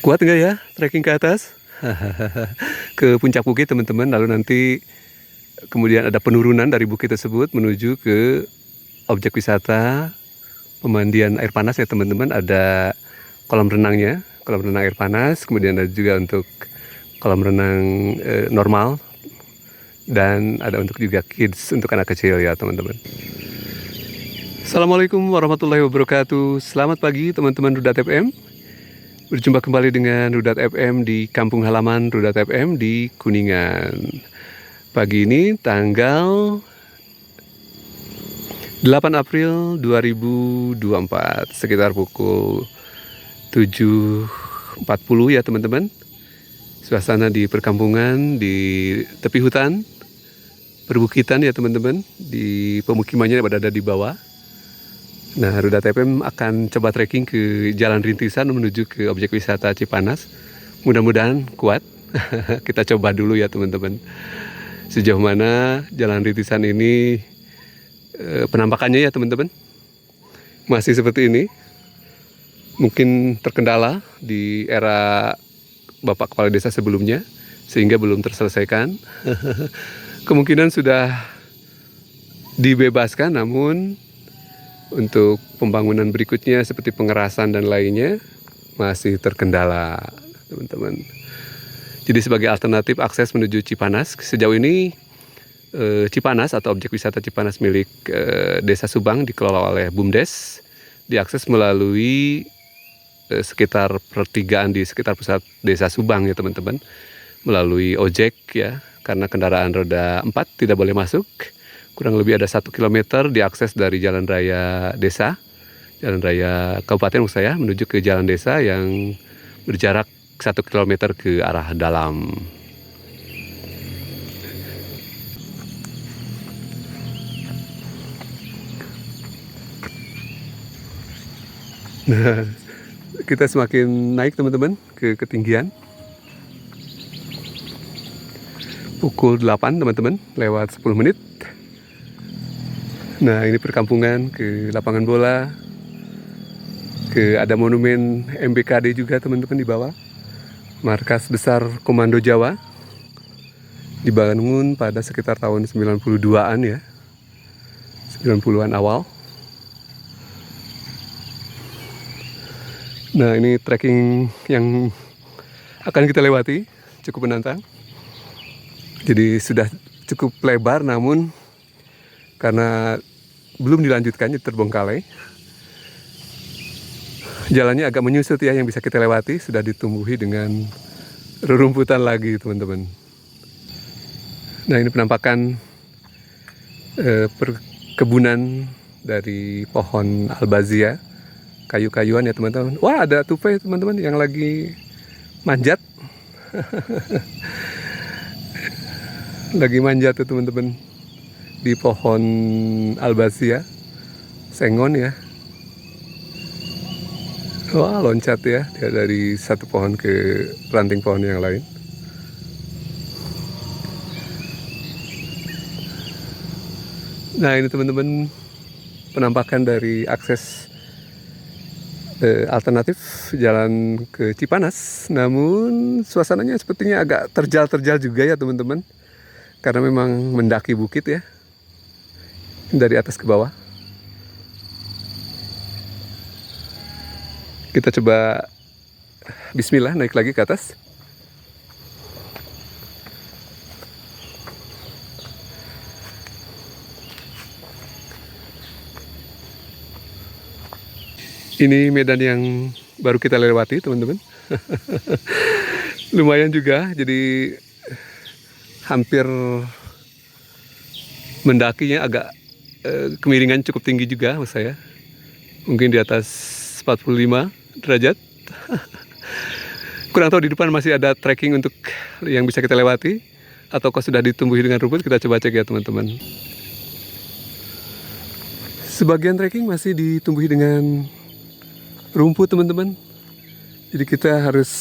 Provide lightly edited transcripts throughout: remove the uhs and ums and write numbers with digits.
Kuat nggak ya trekking ke atas? Ke puncak bukit teman-teman, lalu nanti kemudian ada penurunan dari bukit tersebut menuju ke objek wisata pemandian air panas ya teman-teman. Ada kolam renangnya, kolam renang air panas, kemudian ada juga untuk kolam renang normal, dan ada untuk juga kids, untuk anak kecil ya teman-teman. Assalamualaikum warahmatullahi wabarakatuh. Selamat pagi teman-teman Rudat FM. Berjumpa kembali dengan Rudat FM di kampung halaman Rudat FM di Kuningan. Pagi ini tanggal 8 April 2024, sekitar pukul 7.40 ya teman-teman. Suasana di perkampungan, di tepi hutan, perbukitan ya teman-teman, di pemukimannya berada di bawah. Nah, Rudat FM akan coba trekking ke jalan rintisan menuju ke objek wisata Cipanas. Mudah-mudahan kuat. Kita coba dulu ya teman-teman. Sejauh mana jalan rintisan ini penampakannya ya teman-teman. Masih seperti ini. Mungkin terkendala di era Bapak Kepala Desa sebelumnya, sehingga belum terselesaikan. Kemungkinan sudah dibebaskan, namun untuk pembangunan berikutnya seperti pengerasan dan lainnya masih terkendala teman-teman. Jadi sebagai alternatif akses menuju Cipanas, sejauh ini Cipanas atau objek wisata Cipanas milik Desa Subang dikelola oleh BUMDes, diakses melalui sekitar pertigaan di sekitar pusat Desa Subang ya teman-teman, melalui ojek ya, karena kendaraan roda 4 tidak boleh masuk. Kurang lebih ada 1 km diakses dari jalan raya desa, jalan raya kabupaten maksud saya, menuju ke jalan desa yang berjarak 1 km ke arah dalam. Nah, kita semakin naik teman-teman ke ketinggian. Pukul 8 teman-teman, lewat 10 menit. Nah, ini perkampungan, ke lapangan bola, ada monumen MBKD juga teman-teman di bawah. Markas Besar Komando Jawa, dibangun pada sekitar tahun 92-an ya, 90-an awal. Nah, ini trekking yang akan kita lewati, cukup menantang. Jadi sudah cukup lebar, namun karena belum dilanjutkan, terbengkalai. Jalannya agak menyusut ya, yang bisa kita lewati sudah ditumbuhi dengan rerumputan lagi teman-teman. Nah, ini penampakan perkebunan dari pohon albazia, kayu-kayuan ya teman-teman. Wah, ada tupai teman-teman yang lagi manjat. Lagi manjat tuh teman-teman di pohon albazia, sengon ya. Wah, loncat ya dia dari satu pohon ke ranting pohon yang lain. Nah, ini teman-teman penampakan dari akses alternatif jalan ke Cipanas. Namun suasananya sepertinya agak terjal-terjal juga ya teman-teman, karena memang mendaki bukit ya, dari atas ke bawah. Kita coba bismillah naik lagi ke atas. Ini medan yang baru kita lewati teman-teman. Lumayan juga, jadi hampir mendakinya agak kemiringan cukup tinggi juga maksud saya. Mungkin di atas 45 derajat. Kurang tahu di depan masih ada trekking untuk yang bisa kita lewati, ataukah sudah ditumbuhi dengan rumput. Kita coba cek ya teman-teman. Sebagian trekking masih ditumbuhi dengan rumput teman-teman. Jadi kita harus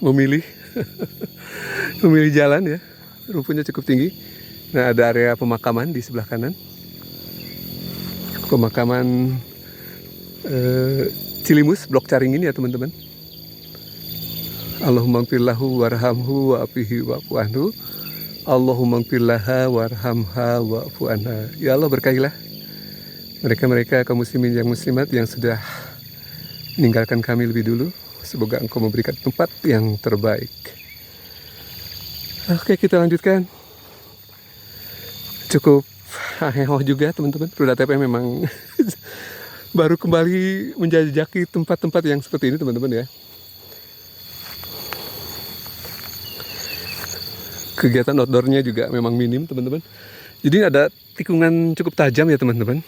memilih memilih jalan ya. Rumputnya cukup tinggi. Nah, ada area pemakaman di sebelah kanan. Pemakaman Cilimus, Blok Caringin ya teman-teman. Allahumma ighfir lahu warhamhu wa'afihi wa'fu anhu. Allahumma ighfir laha warhamha wa'fu anha. Ya Allah, berkahilah mereka-mereka kaum muslimin yang muslimat yang sudah meninggalkan kami lebih dulu. Semoga Engkau memberikan tempat yang terbaik. Oke, kita lanjutkan. Cukup heboh juga teman-teman. Ruda TPM memang baru kembali menjajaki tempat-tempat yang seperti ini teman-teman ya. Kegiatan outdoornya juga memang minim teman-teman. Jadi ada tikungan cukup tajam ya teman-teman.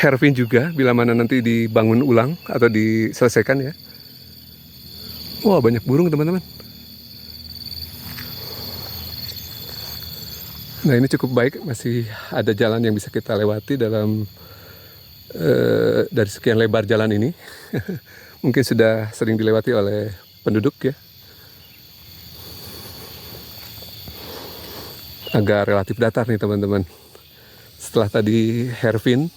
Hairpin juga bila mana nanti dibangun ulang atau diselesaikan ya. Wah, banyak burung teman-teman. Nah, ini cukup baik, masih ada jalan yang bisa kita lewati dalam dari sekian lebar jalan ini. Mungkin sudah sering dilewati oleh penduduk ya. Agak relatif datar nih teman-teman. Setelah tadi hairpin,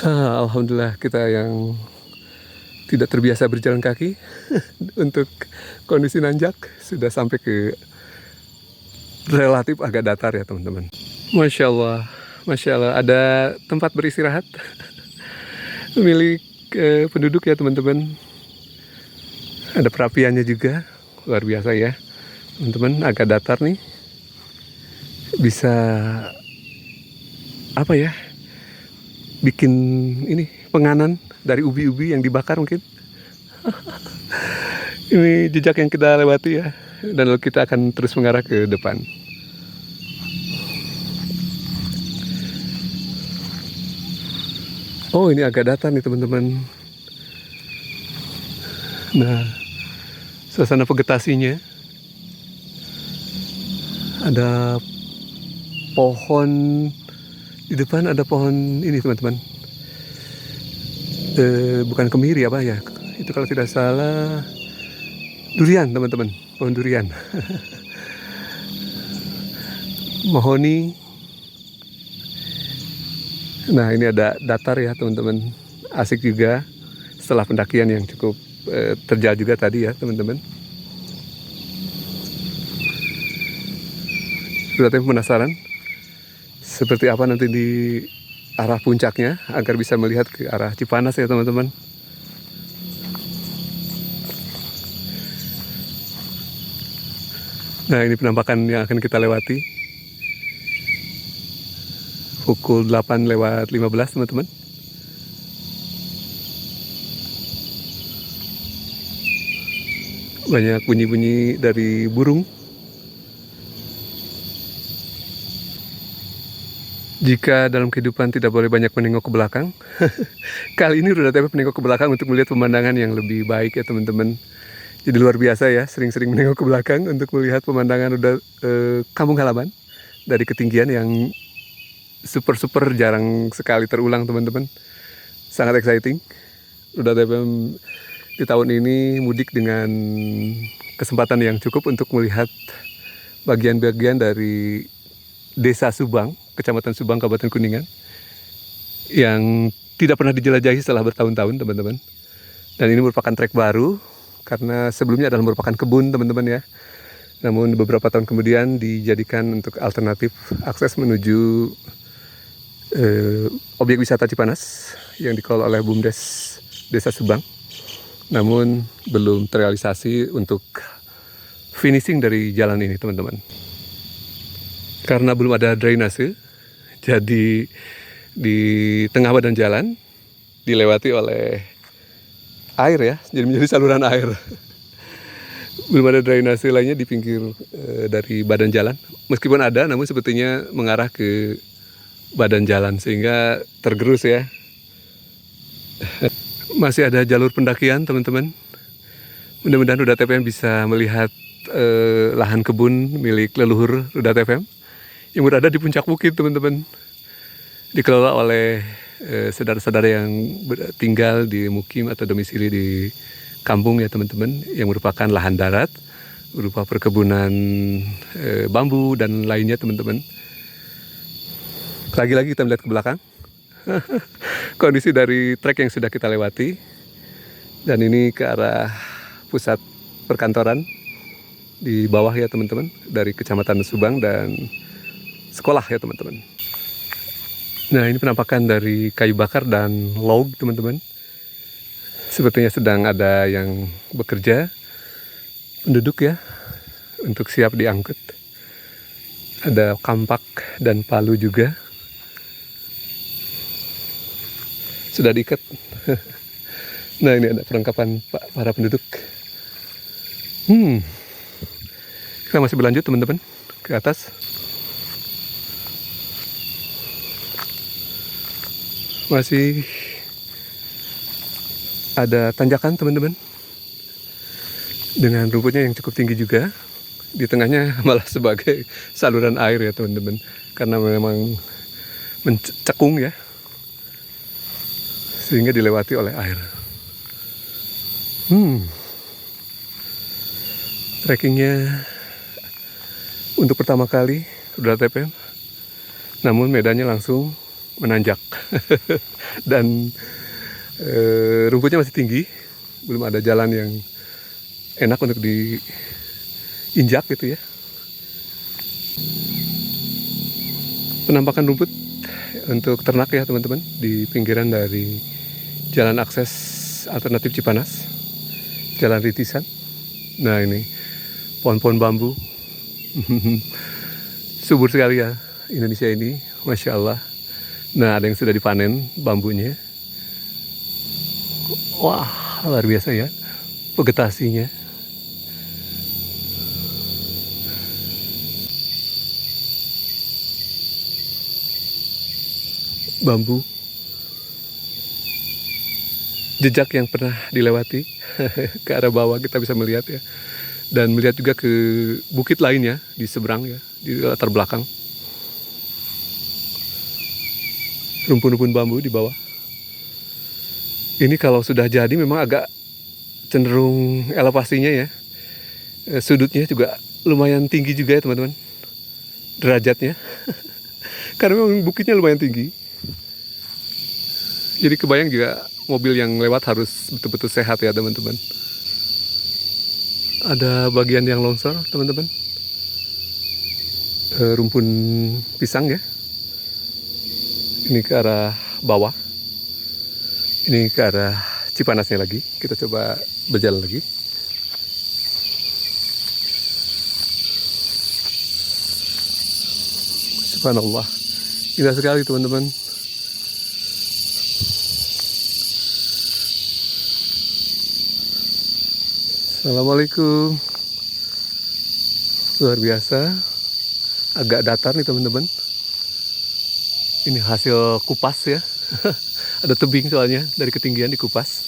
alhamdulillah kita yang tidak terbiasa berjalan kaki untuk kondisi nanjak sudah sampai ke relatif agak datar ya teman-teman. Masya Allah, Masya Allah, ada tempat beristirahat milik penduduk ya teman-teman. Ada perapiannya juga, luar biasa ya teman-teman. Agak datar nih, bisa apa ya, bikin ini penganan dari ubi-ubi yang dibakar mungkin. Ini jejak yang kita lewati ya, dan lalu kita akan terus mengarah ke depan. Oh, ini agak datar nih teman-teman. Nah, suasana vegetasinya ada pohon di depan, ada pohon ini teman-teman. Bukan kemiri apa ya? Itu kalau tidak salah durian teman-teman, pohon durian. Mahoni. Nah, ini ada datar ya teman-teman, asik juga setelah pendakian yang cukup terjal juga tadi ya teman-teman. Sudah penasaran seperti apa nanti di arah puncaknya agar bisa melihat ke arah Cipanas ya teman-teman. Nah, ini penampakan yang akan kita lewati. Pukul 8:15 teman-teman. Banyak bunyi-bunyi dari burung. Jika dalam kehidupan tidak boleh banyak menengok ke belakang, kali ini Ruda TP menengok ke belakang untuk melihat pemandangan yang lebih baik ya teman-teman. Jadi luar biasa ya, sering-sering menengok ke belakang untuk melihat pemandangan kampung halaman dari ketinggian yang super jarang sekali terulang teman-teman. Sangat exciting. Ruda TPM di tahun ini mudik dengan kesempatan yang cukup untuk melihat bagian-bagian dari Desa Subang, Kecamatan Subang, Kabupaten Kuningan, yang tidak pernah dijelajahi setelah bertahun-tahun teman-teman. Dan ini merupakan trek baru karena sebelumnya adalah merupakan kebun teman-teman ya. Namun beberapa tahun kemudian dijadikan untuk alternatif akses menuju objek wisata Cipanas yang dikelola oleh BUMDes Desa Subang. Namun belum terrealisasi untuk finishing dari jalan ini teman-teman. Karena belum ada drainase, jadi di tengah badan jalan dilewati oleh air ya, jadi menjadi saluran air. Belum ada drainase lainnya di pinggir dari badan jalan. Meskipun ada, namun sepertinya mengarah ke badan jalan sehingga tergerus ya. Masih ada jalur pendakian teman-teman. Mudah-mudahan Ruda TPM bisa melihat lahan kebun milik leluhur Ruda TPM yang berada di puncak bukit teman-teman. Dikelola oleh saudara-saudara yang tinggal di mukim atau domisili di kampung ya teman-teman, yang merupakan lahan darat berupa perkebunan bambu dan lainnya teman-teman. Lagi-lagi kita melihat ke belakang kondisi dari trek yang sudah kita lewati, dan ini ke arah pusat perkantoran di bawah ya teman-teman, dari Kecamatan Subang dan sekolah ya teman-teman. Nah, ini penampakan dari kayu bakar dan log teman-teman. Sepertinya sedang ada yang bekerja, penduduk ya, untuk siap diangkut. Ada kampak dan palu juga. Sudah diikat. Nah, ini ada perlengkapan para penduduk. Kita masih berlanjut teman-teman ke atas. Masih ada tanjakan teman-teman, dengan rumputnya yang cukup tinggi juga. Di tengahnya malah sebagai saluran air ya teman-teman, karena memang mencekung ya, sehingga dilewati oleh air. Trekkingnya untuk pertama kali udah TPM, namun medannya langsung menanjak dan rumputnya masih tinggi, belum ada jalan yang enak untuk diinjak gitu ya. Penampakan rumput untuk ternak ya teman-teman, di pinggiran dari jalan akses alternatif Cipanas, jalan rintisan. Nah, ini pohon-pohon bambu subur sekali ya Indonesia ini, Masya Allah. Nah, ada yang sudah dipanen bambunya. Wah, luar biasa ya vegetasinya. Bambu, jejak yang pernah dilewati ke arah bawah kita bisa melihat ya, dan melihat juga ke bukit lainnya di seberang ya, di latar belakang. Rumpun-rumpun bambu di bawah. Ini kalau sudah jadi memang agak cenderung elevasinya ya, sudutnya juga lumayan tinggi juga ya teman-teman, derajatnya. Karena memang bukitnya lumayan tinggi. Jadi kebayang juga mobil yang lewat harus betul-betul sehat ya teman-teman. Ada bagian yang longsor teman-teman, rumpun pisang ya. Ini ke arah bawah, ini ke arah Cipanasnya lagi. Kita coba berjalan lagi. Subhanallah, indah sekali teman-teman. Assalamualaikum. Luar biasa, agak datar nih teman-teman. Ini hasil kupas ya. Ada tebing soalnya, dari ketinggian dikupas.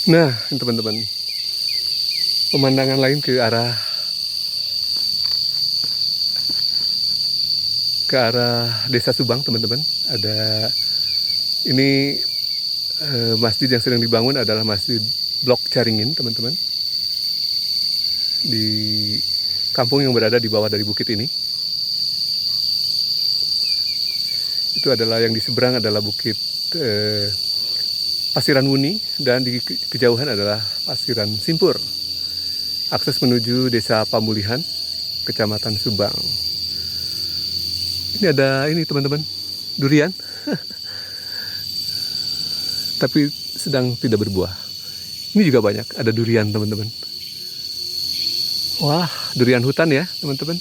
Nah, teman-teman, pemandangan lain ke arah Desa Subang teman-teman. Ada ini masjid yang sedang dibangun adalah Masjid Blok Caringin teman-teman, di kampung yang berada di bawah dari bukit ini. Itu adalah yang di seberang adalah bukit Pasiran Wuni, dan di kejauhan adalah Pasiran Simpur. Akses menuju Desa Pamulihan, Kecamatan Subang. Ini ada ini teman-teman, durian. Tapi sedang tidak berbuah. Ini juga banyak, ada durian teman-teman. Wah, durian hutan ya teman-teman.